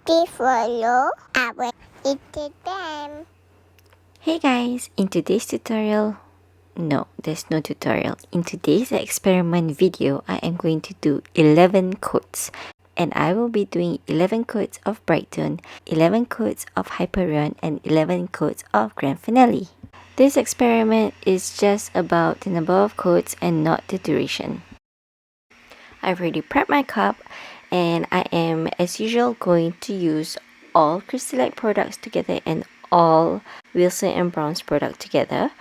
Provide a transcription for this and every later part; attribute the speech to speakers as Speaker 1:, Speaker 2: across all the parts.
Speaker 1: Please follow our Instagram.
Speaker 2: Hey guys, in today's tutorial, no, there's no tutorial. In today's experiment video, I am going to do 11 coats. And I will be doing 11 coats of Brite Tone, 11 coats of Hyperion, and 11 coats of Grande Finale. This experiment is just about the number of coats and not the duration. I've already prepped my cup, and I am, as usual, going to use all crystalac products together and all Wilson & Brown's product together.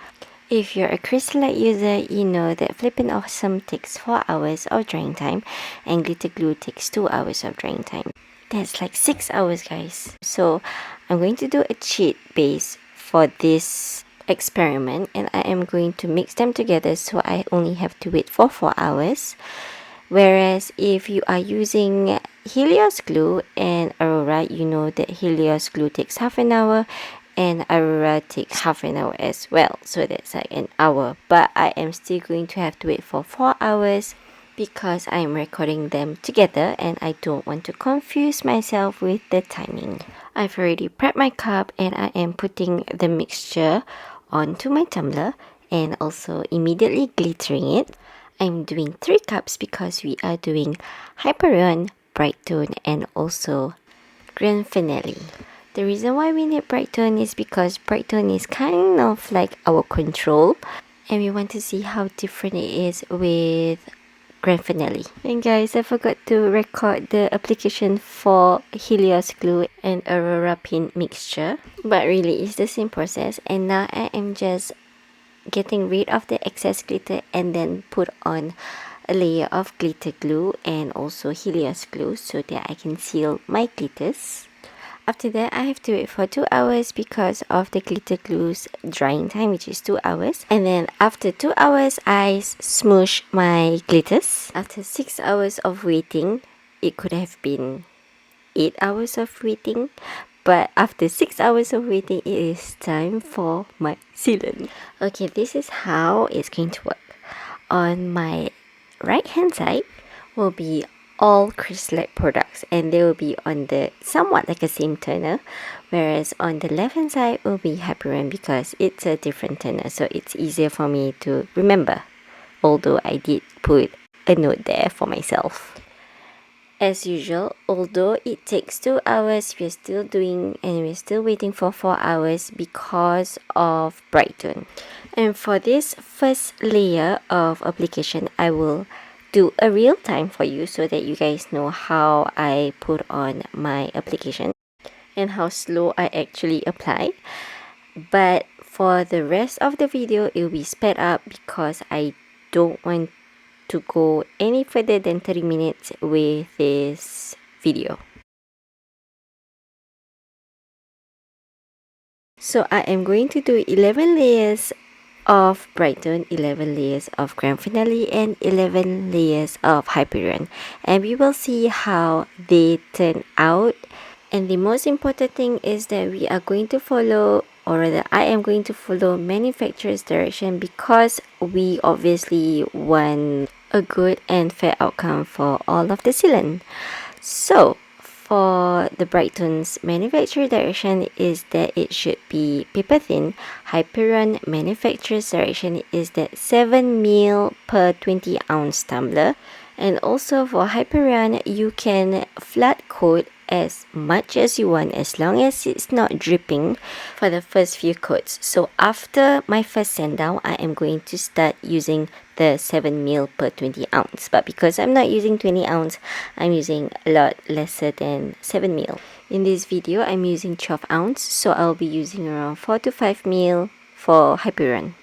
Speaker 2: If you're a crystalac user, you know that Flippin' Awesome takes 4 hours of drying time and glitter glue takes 2 hours of drying time. That's like 6 hours, guys. So I'm going to do a cheat base for this experiment, and I am going to mix them together so I only have to wait for 4 hours. Whereas if you are using Helios glue and Aurora, you know that Helios glue takes half an hour and Aurora takes half an hour as well. So that's like an hour. But I am still going to have to wait for 4 hours because I am recording them together and I don't want to confuse myself with the timing. I've already prepped my cup and I am putting the mixture onto my tumbler and also immediately glittering it. I'm doing 3 cups because we are doing Hyperion, Brite Tone, and also Grande Finale. The reason why we need Brite Tone is because Brite Tone is kind of like our control, and we want to see how different it is with Grande Finale. And guys, I forgot to record the application for Helios glue and Aurora pin mixture, but really it's the same process. And now I am just getting rid of the excess glitter and then put on a layer of glitter glue and also Helios glue so that I can seal my glitters. After that, I have to wait for 2 hours because of the glitter glue's drying time, which is 2 hours. And then after 2 hours, I smoosh my glitters. After 6 hours of waiting, it could have been 8 hours of waiting. But after 6 hours of waiting, it is time for my sealant. Okay, this is how it's going to work. On my right hand side will be all crystalac products and they will be on the somewhat like a same toner, whereas on the left hand side will be Hyperion because it's a different toner, so it's easier for me to remember, although I did put a note there for myself. As usual, although it takes 2 hours, we're still doing and we're still waiting for 4 hours because of Brite Tone. And for this first layer of application, I will do a real time for you so that you guys know how I put on my application and how slow I actually apply. But for the rest of the video, it will be sped up because I don't want to go any further than 30 minutes with this video. So I am going to do 11 layers of Brite Tone, 11 layers of Grande Finale, and 11 layers of Hyperion, and we will see how they turn out. And the most important thing is that we are going to follow, or rather I am going to follow manufacturer's direction because we obviously want a good and fair outcome for all of the sealant. So for the Brite Tone's manufacturer direction is that it should be paper thin. Hyperion manufacturer's direction is that 7 ml per 20 ounce tumbler. And also for Hyperion, you can flat coat as much as you want as long as it's not dripping for the first few coats. So after my first sand down, I am going to start using the 7 ml per 20 ounce. But because I'm not using 20 ounce, I'm using a lot lesser than 7 ml. In this video, I'm using 12 ounce, so I'll be using around 4 to 5 ml for Hyperion.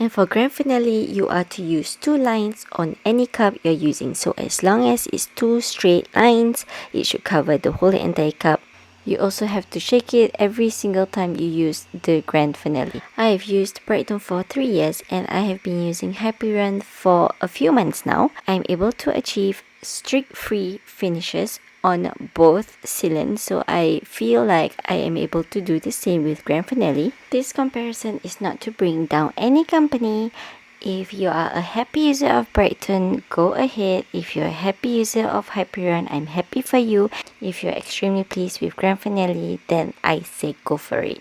Speaker 2: And for Grande Finale, you are to use 2 lines on any cup you're using. So as long as it's 2 straight lines, it should cover the whole entire cup. You also have to shake it every single time you use the Grande Finale. I have used Brite Tone for 3 years and I have been using Hyperion for a few months now. I'm able to achieve streak-free finishes on both sealants, so I feel like I am able to do the same with Grande Finale. This comparison is not to bring down any company. If you are a happy user of Brite Tone, go ahead. If you're a happy user of Hyperion, I'm happy for you. If you're extremely pleased with Grande Finale, then I say go for it.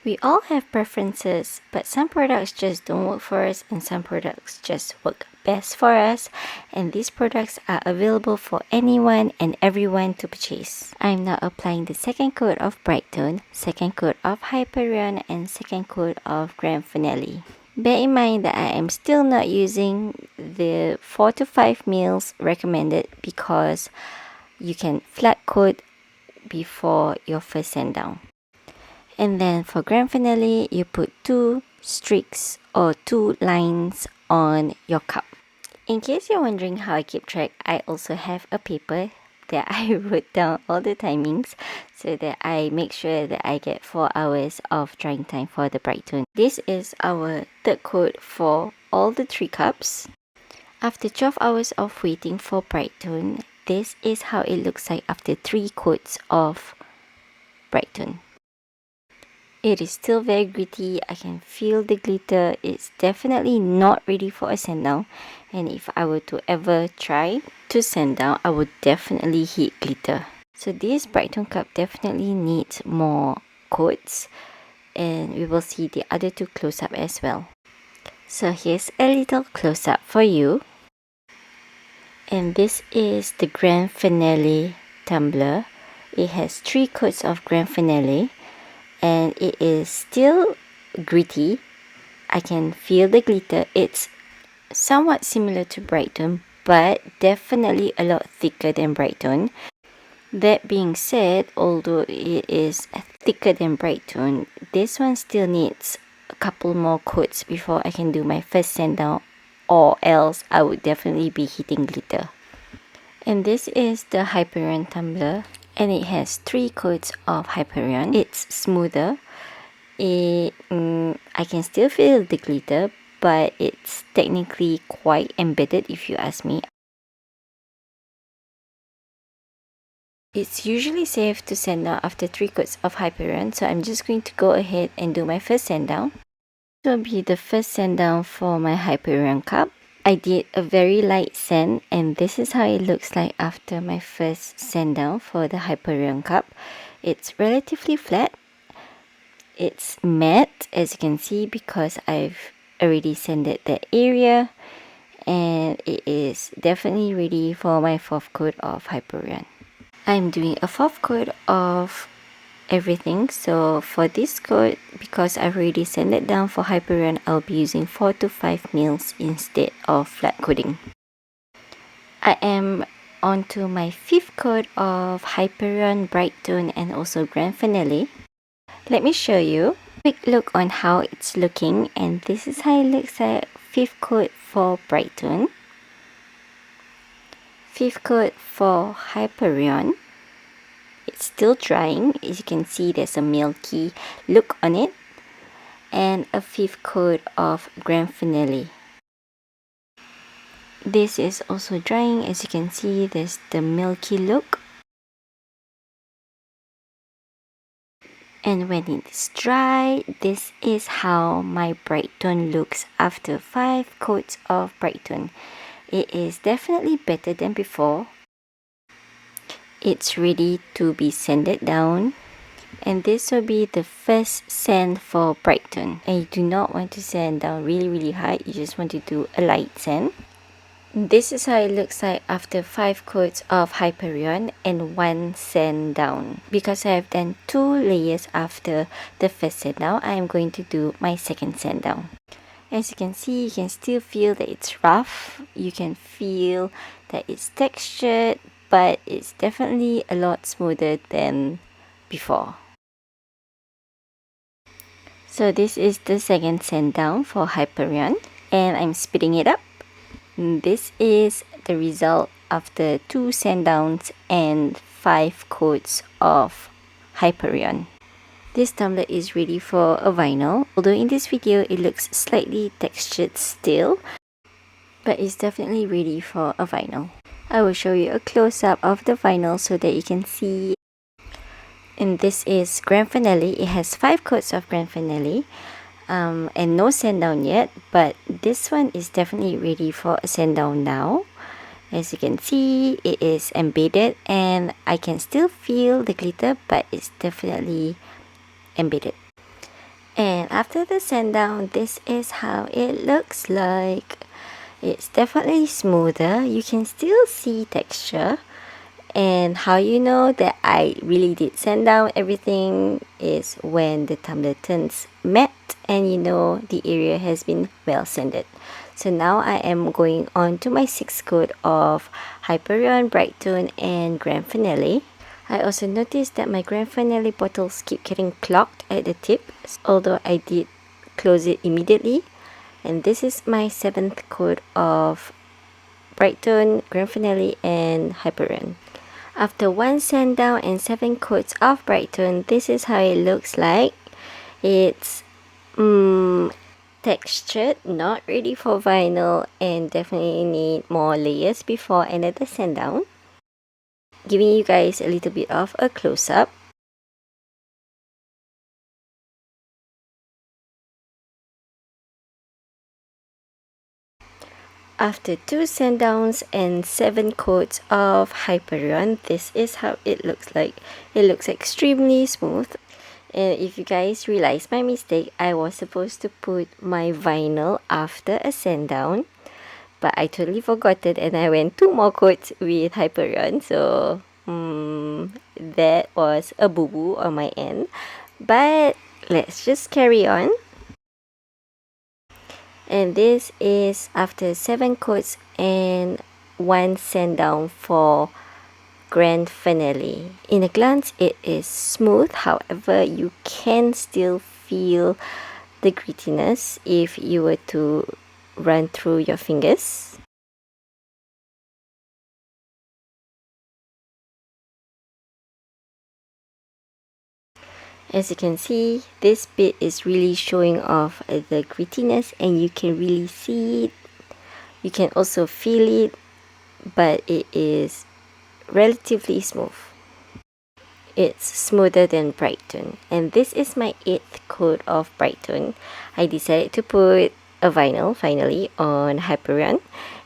Speaker 2: We all have preferences, but some products just don't work for us and some products just work best for us, and these products are available for anyone and everyone to purchase. I'm now applying the second coat of Brite Tone, second coat of Hyperion, and second coat of Grande Finale. Bear in mind that I am still not using the 4 to 5 mils recommended because you can flat coat before your first sand down. And then for Grande Finale, you put 2 streaks or 2 lines on your cup. In case you're wondering how I keep track, I also have a paper that I wrote down all the timings so that I make sure that I get 4 hours of drying time for the Brite Tone. This is our third coat for all the 3 cups. After 12 hours of waiting for Brite Tone, this is how it looks like after 3 coats of Brite Tone. It is still very gritty. I can feel the glitter. It's definitely not ready for a sand down, and if I were to ever try to sand down, I would definitely hit glitter. So this Brite Tone cup definitely needs more coats, and we will see the other 2 close up as well. So here's a little close up for you. And this is the Grande Finale Tumbler. It has 3 coats of Grande Finale, and it is still gritty. I can feel the glitter. It's somewhat similar to Brite Tone, but definitely a lot thicker than Brite Tone. That being said, although it is thicker than Brite Tone, this one still needs a couple more coats before I can do my first sand down, or else I would definitely be hitting glitter. And this is the Hyperion Tumbler, and it has 3 coats of Hyperion. It's smoother. I can still feel the glitter, but it's technically quite embedded if you ask me. It's usually safe to sand down after 3 coats of Hyperion, so I'm just going to go ahead and do my first sand down. This will be the first sand down for my Hyperion cup. I did a very light sand, and this is how it looks like after my first sand down for the Hyperion cup. It's relatively flat. It's matte, as you can see, because I've already sanded that area, and it is definitely ready for my 4th coat of Hyperion. I'm doing a 4th coat of everything. So for this coat, because I've already sanded down for Hyperion, I'll be using 4 to 5 mils instead of flat coating. I am onto my 5th coat of Hyperion, Brite Tone, and also Grande Finale. Let me show you a quick look on how it's looking, and this is how it looks like 5th coat for Brite Tone, 5th coat for Hyperion. It's still drying. As you can see, there's a milky look on it, and a 5th coat of Grande Finale. This is also drying. As you can see, there's the milky look, and when it's dry, this is how my Brite Tone looks after 5 coats of Brite Tone. It is definitely better than before. It's ready to be sanded down, and this will be the first sand for Brite Tone. And you do not want to sand down really hard, you just want to do a light sand. This is how it looks like after 5 coats of Hyperion and 1 sand down. Because I have done 2 layers after the first sand down, I am going to do my second sand down. As you can see, you can still feel that it's rough. You can feel that it's textured, but it's definitely a lot smoother than before. So this is the second sand down for Hyperion, and I'm speeding it up. This is the result after 2 sand downs and 5 coats of Hyperion. This tumbler is ready for a vinyl, although in this video it looks slightly textured still, but it's definitely ready for a vinyl. I will show you a close-up of the vinyl so that you can see. And this is Grande Finale. It has 5 coats of Grande Finale. and no sand down yet, but this one is definitely ready for a sand down now. As you can see, it is embedded and I can still feel the glitter, but it's definitely embedded. And after the sand down, this is how it looks like. It's definitely smoother. You can still see texture. And how you know that I really did sand down everything is when the tumbler turns matte and you know the area has been well sanded. So now I am going on to my 6th coat of Hyperion, Brite Tone and Grande Finale. I also noticed that my Grande Finale bottles keep getting clogged at the tip, although I did close it immediately. And this is my 7th coat of Brite Tone, Grande Finale and Hyperion. After 1 sand down and 7 coats of Brite Tone, this is how it looks like. It's textured, not ready for vinyl, and definitely need more layers before another sand down. Giving you guys a little bit of a close-up. After 2 sand downs and 7 coats of Hyperion, this is how it looks like. It looks extremely smooth. And if you guys realize my mistake, I was supposed to put my vinyl after a sand down, but I totally forgot it and I went 2 more coats with Hyperion. So that was a boo-boo on my end. But let's just carry on. And this is after 7 coats and 1 sand down for Grande Finale. In a glance, it is smooth. However, you can still feel the grittiness if you were to run through your fingers. As you can see, this bit is really showing off the grittiness and you can really see it. You can also feel it, but it is relatively smooth. It's smoother than Brite Tone. And this is my 8th coat of Brite Tone. I decided to put a vinyl finally on Hyperion.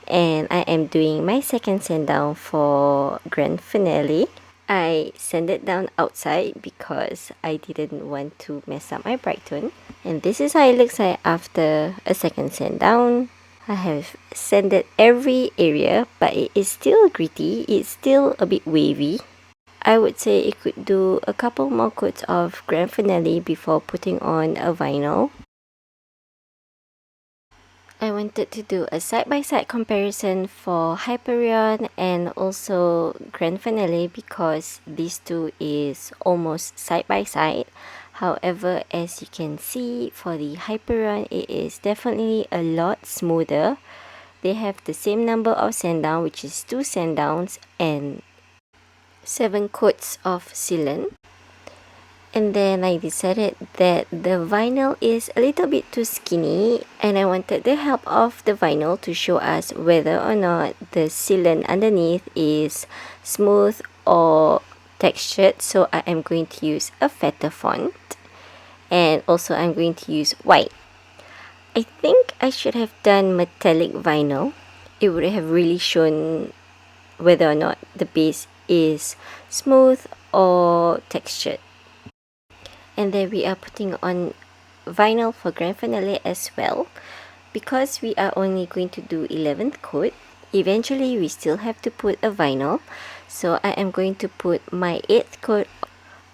Speaker 2: And I am doing my 2nd sand down for Grande Finale. I sanded down outside because I didn't want to mess up my Brite Tone. And this is how it looks like after a 2nd sand down. I have sanded every area, but it is still gritty. It's still a bit wavy. I would say it could do a couple more coats of Grande Finale before putting on a vinyl. I wanted to do a side-by-side comparison for Hyperion and also Grande Finale because these two is almost side-by-side. However, as you can see, for the Hyperion, it is definitely a lot smoother. They have the same number of sand down, which is 2 sand downs and 7 coats of sealant. And then I decided that the vinyl is a little bit too skinny and I wanted the help of the vinyl to show us whether or not the sealant underneath is smooth or textured. So I am going to use a fatter font and also I'm going to use white. I think I should have done metallic vinyl. It would have really shown whether or not the base is smooth or textured. And then we are putting on vinyl for Grande Finale as well. Because we are only going to do 11th coat, eventually we still have to put a vinyl. So I am going to put my 8th coat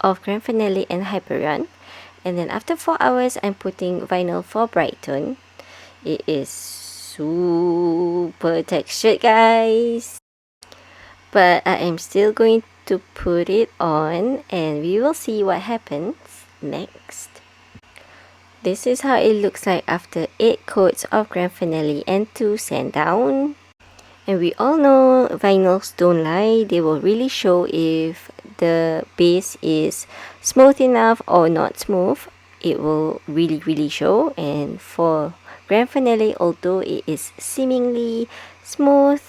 Speaker 2: of Grande Finale and Hyperion. And then after 4 hours, I'm putting vinyl for Brite Tone. It is super textured, guys. But I am still going to put it on and we will see what happens next. This is how it looks like after 8 coats of Grande Finale and 2 sand down. And we all know vinyls don't lie. They will really show if the base is smooth enough or not smooth. It will really show. And for Grande Finale, although it is seemingly smooth,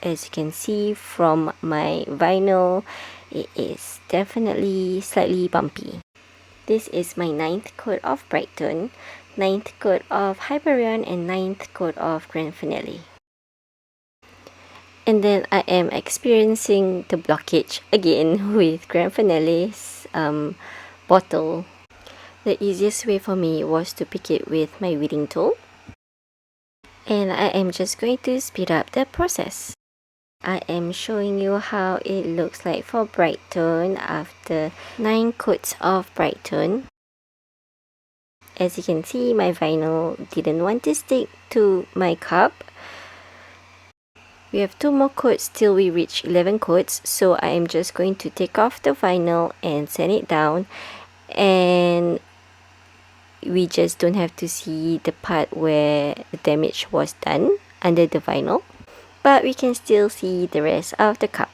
Speaker 2: as you can see from my vinyl, it is definitely slightly bumpy. This is my 9th coat of Brite Tone. 9th coat of Hyperion and 9th coat of Grande Finale. And then I am experiencing the blockage again with Grande Finale's bottle. The easiest way for me was to pick it with my weeding tool. And I am just going to speed up the process. I am showing you how it looks like for Brite Tone after 9 coats of Brite Tone. As you can see, my vinyl didn't want to stick to my cup. We have 2 more coats till we reach 11 coats, so I am just going to take off the vinyl and sand it down, and we just don't have to see the part where the damage was done under the vinyl, but we can still see the rest of the cup.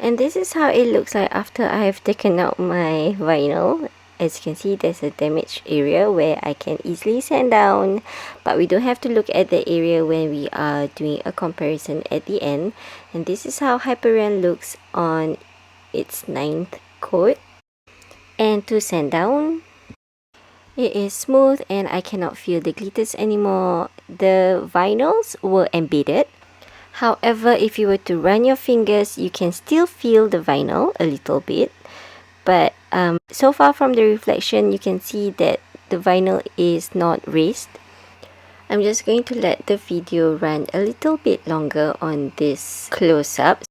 Speaker 2: And this is how it looks like after I have taken out my vinyl. As you can see, there's a damaged area where I can easily sand down, but we don't have to look at the area when we are doing a comparison at the end. And this is how Hyperion looks on its 9th coat. And to sand down, it is smooth and I cannot feel the glitters anymore. The vinyls were embedded. However, if you were to run your fingers, you can still feel the vinyl a little bit. But so far from the reflection, you can see that the vinyl is not raised. I'm just going to let the video run a little bit longer on this close-up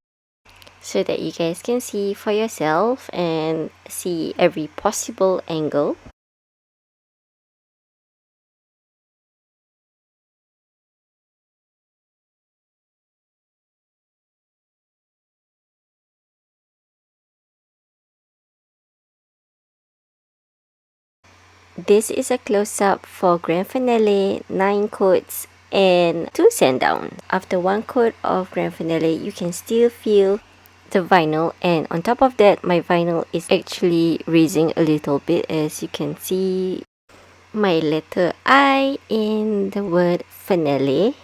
Speaker 2: so that you guys can see for yourself and see every possible angle. This is a close-up for Grande Finale, 9 coats and 2 sand down. After 1 coat of Grande Finale, you can still feel the vinyl, and on top of that, my vinyl is actually raising a little bit. As you can see, my letter I in the word finale.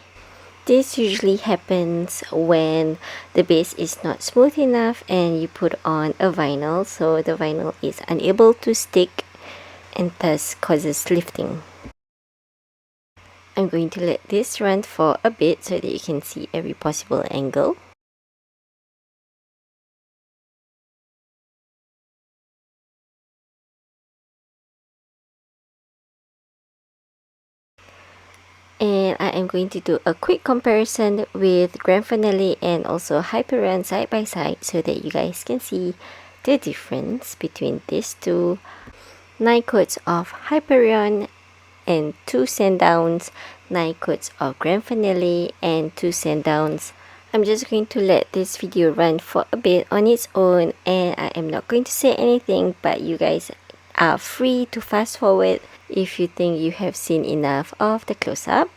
Speaker 2: This usually happens when the base is not smooth enough and you put on a vinyl, so the vinyl is unable to stick and thus causes lifting. I'm going to let this run for a bit so that you can see every possible angle. And I am going to do a quick comparison with Grande Finale and also Hyperion side by side so that you guys can see the difference between these two. 9 coats of Hyperion and 2 sand downs, 9 coats of Grande Finale and 2 sand downs. I'm just going to let this video run for a bit on its own, and I am not going to say anything, but you guys are free to fast forward if you think you have seen enough of the close-up.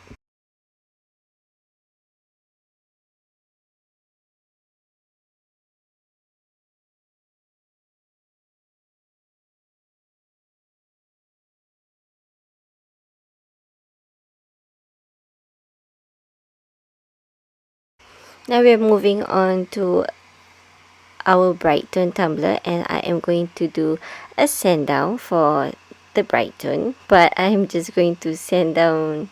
Speaker 2: Now we are moving on to our Brite Tone Tumbler, and I am going to do a sand down for the Brite Tone, but I'm just going to sand down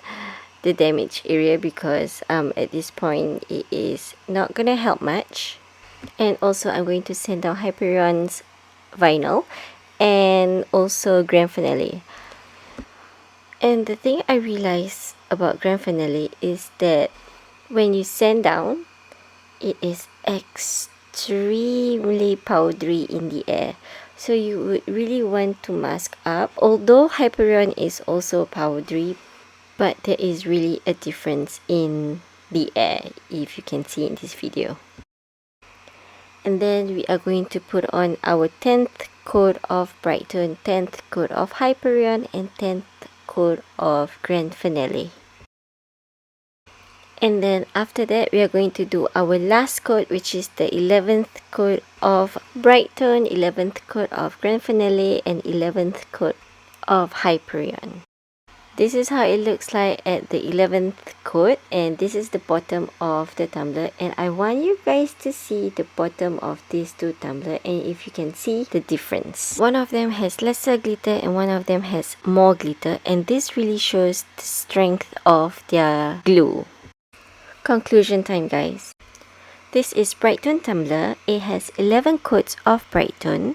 Speaker 2: the damaged area because at this point it is not gonna help much. And also I'm going to sand down Hyperion's vinyl and also Grande Finale. And the thing I realized about Grande Finale is that when you sand down, it is extremely powdery in the air, so you would really want to mask up. Although Hyperion is also powdery, but there is really a difference in the air, if you can see in this video. And then we are going to put on our 10th coat of Brite Tone, 10th coat of Hyperion and 10th coat of Grande Finale. And then after that, we are going to do our last coat, which is the 11th coat of Brite Tone, 11th coat of Grande Finale, and 11th coat of Hyperion. This is how it looks like at the 11th coat, and this is the bottom of the tumbler, and I want you guys to see the bottom of these two tumbler and if you can see the difference. One of them has lesser glitter and one of them has more glitter, and this really shows the strength of their glue. Conclusion time, guys. This is Brite Tone Tumbler. It has 11 coats of Brite Tone,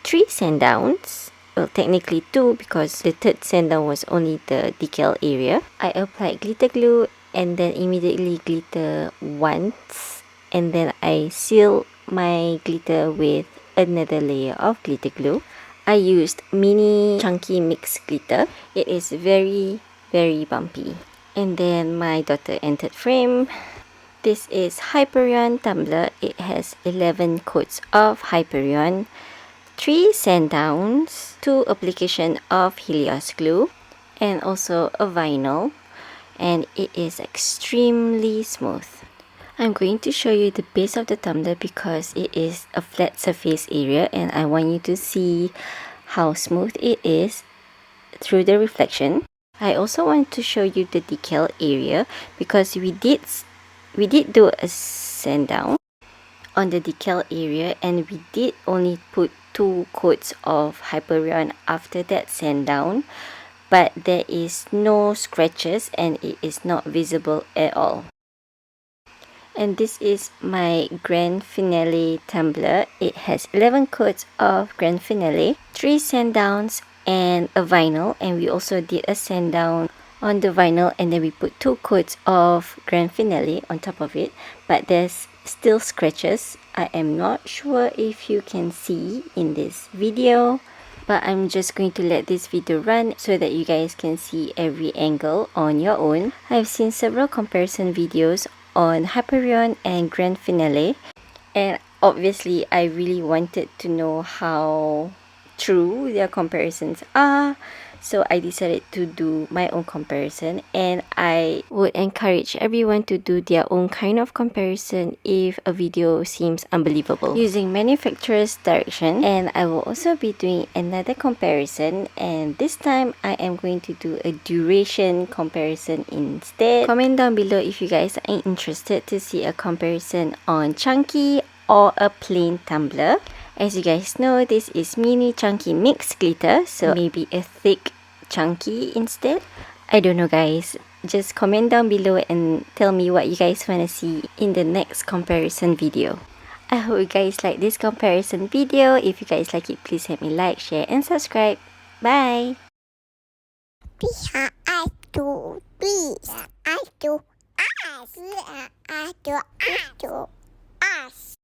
Speaker 2: 3 sand downs. Well, technically 2 because the third sand down was only the decal area. I applied glitter glue and then immediately glitter once, and then I seal my glitter with another layer of glitter glue. I used mini chunky mix glitter. It is very bumpy. And then my daughter entered frame. This is Hyperion Tumbler. It has 11 coats of Hyperion, 3 sand downs, 2 application of Helios glue, and also a vinyl, and it is extremely smooth. I'm going to show you the base of the tumbler because it is a flat surface area and I want you to see how smooth it is through the reflection. I also want to show you the decal area because we did do a sand down on the decal area, and we did only put 2 coats of Hyperion after that sand down, but there is no scratches and it is not visible at all. And this is my Grande Finale Tumbler. It has 11 coats of Grande Finale, 3 sand downs and a vinyl, and we also did a sand down on the vinyl, and then we put 2 coats of Grande Finale on top of it, but there's still scratches. I am not sure if you can see in this video, but I'm just going to let this video run so that you guys can see every angle on your own. I've seen several comparison videos on Hyperion and Grande Finale, and obviously I really wanted to know how true their comparisons are, so I decided to do my own comparison, and I would encourage everyone to do their own kind of comparison if a video seems unbelievable using manufacturer's direction. And I will also be doing another comparison, and this time I am going to do a duration comparison instead. Comment down below if you guys are interested to see a comparison on chunky or a plain tumbler. As you guys know, this is mini chunky mixed glitter, so maybe a thick chunky instead. I don't know, guys. Just comment down below and tell me what you guys want to see in the next comparison video. I hope you guys like this comparison video. If you guys like it, please help me like, share and subscribe. Bye!
Speaker 1: I do us.